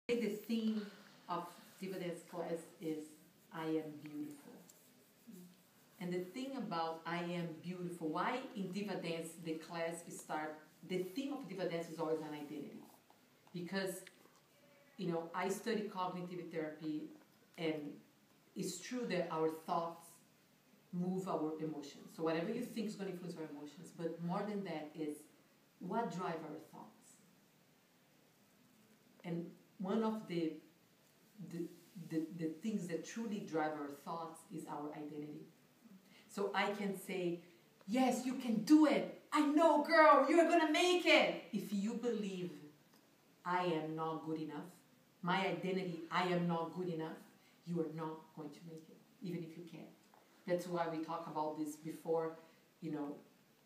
The theme of Diva Dance class is I am beautiful. And the thing about I am beautiful, why in Diva Dance the class the theme of Diva Dance is always an identity. Because, I study cognitive therapy, and it's true that our thoughts move our emotions. So whatever you think is going to influence our emotions, but more than that is what drives our thoughts. And one of the things that truly drive our thoughts is our identity. So I can say, yes, you can do it. I know, girl, you're going to make it. If you believe I am not good enough, my identity, I am not good enough, you are not going to make it, even if you can. That's why we talk about this before.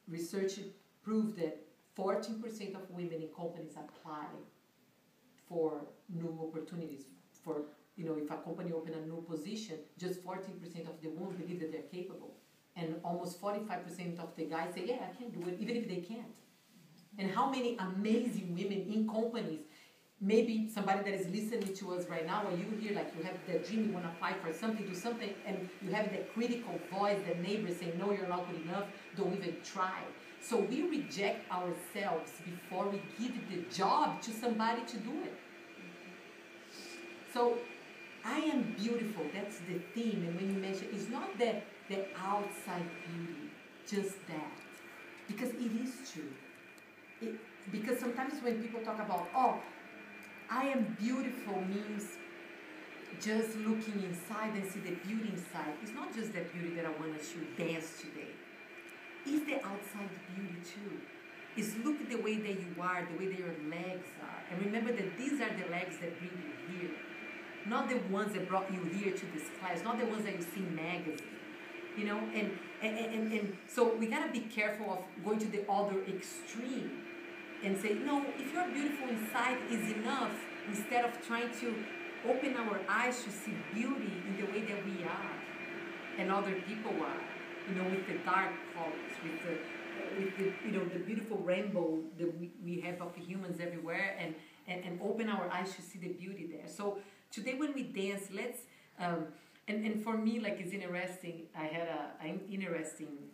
Research proved that 14% of women in companies apply for new opportunities. For, if a company open a new position, just 14% of the women believe that they're capable. And almost 45% of the guys say, yeah, I can do it, even if they can't. And how many amazing women in companies, maybe somebody that is listening to us right now, or you hear like you have that dream, you want to apply for something, do something, and you have that critical voice, the neighbors saying, no, you're not good enough, don't even try. So we reject ourselves before we give the job to somebody to do it. So I am beautiful, that's the theme. And when you mention, it's not that the outside beauty, just that. Because it is true. Because sometimes when people talk about, I am beautiful means just looking inside and see the beauty inside. It's not just that beauty that I want to shoot dance today. It's the outside beauty too. It's look at the way that you are, the way that your legs are. And remember that these are the legs that bring you here. Not the ones that brought you here to this class, not the ones that you see in magazines. And so we gotta be careful of going to the other extreme and say, no, if you're beautiful inside is enough, instead of trying to open our eyes to see beauty in the way that we are and other people are, with the dark colors, with the beautiful rainbow that we have of humans everywhere, and open our eyes to see the beauty there. So today when we dance, let's and for me, like, it's interesting. I had an interesting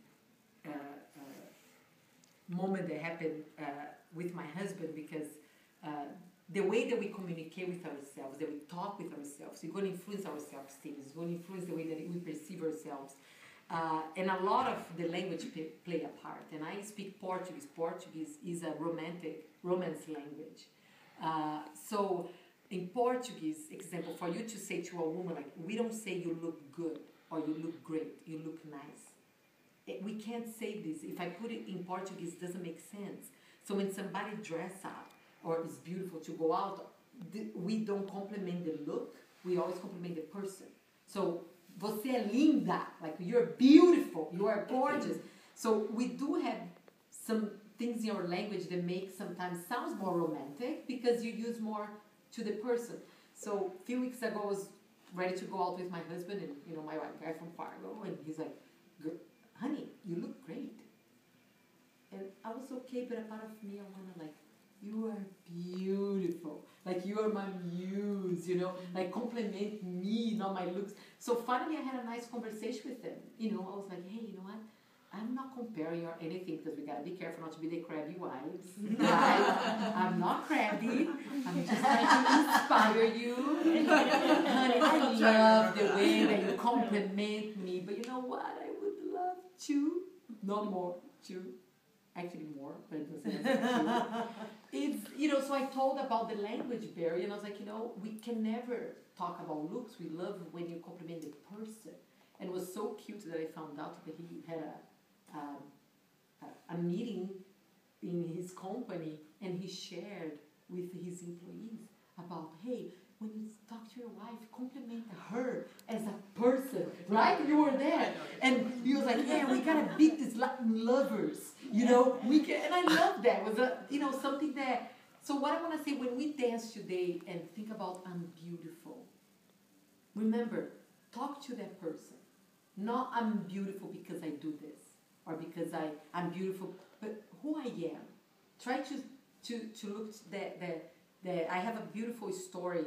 moment that happened with my husband, because the way that we communicate with ourselves, that we talk with ourselves, it's going to influence our self-esteem. It's going to influence the way that we perceive ourselves. And a lot of the language play a part. And I speak Portuguese. Portuguese is a romance language. So in Portuguese, example, for you to say to a woman, like, we don't say you look good or you look great, you look nice. We can't say this. If I put it in Portuguese, it doesn't make sense. So when somebody dress up or is beautiful to go out, we don't compliment the look, we always compliment the person. So, você é linda, like, you're beautiful, you are gorgeous. So we do have some things in our language that make sometimes sounds more romantic because you use more to the person. So a few weeks ago I was ready to go out with my husband, and my guy from Fargo, and he's like, honey, you look great. And I was okay, but a part of me, I want to, like, you are beautiful. Like, you are my muse, like, compliment me, not my looks. So finally I had a nice conversation with him. I was like, hey, you know what? I'm not comparing or anything, because we got to be careful not to be the crabby wives. Right? I'm not crabby. I'm just trying to inspire you. Honey, I love the way that you compliment me. But you know what? I would love to, not more, to. Actually more, but it doesn't have It's, so I told about the language barrier, and I was like, we can never talk about looks. We love when you compliment the person. And it was so cute that I found out that he had a meeting in his company, and he shared with his employees about, hey, when you talk to your wife, compliment her as a person, right? You were there. And he was like, yeah, we gotta beat these lovers, we can, and I love that. It was something that, so what I wanna say, when we dance today and think about I'm beautiful, remember, talk to that person. Not I'm beautiful because I do this, or because I'm beautiful, but who I am. Try to look I have a beautiful story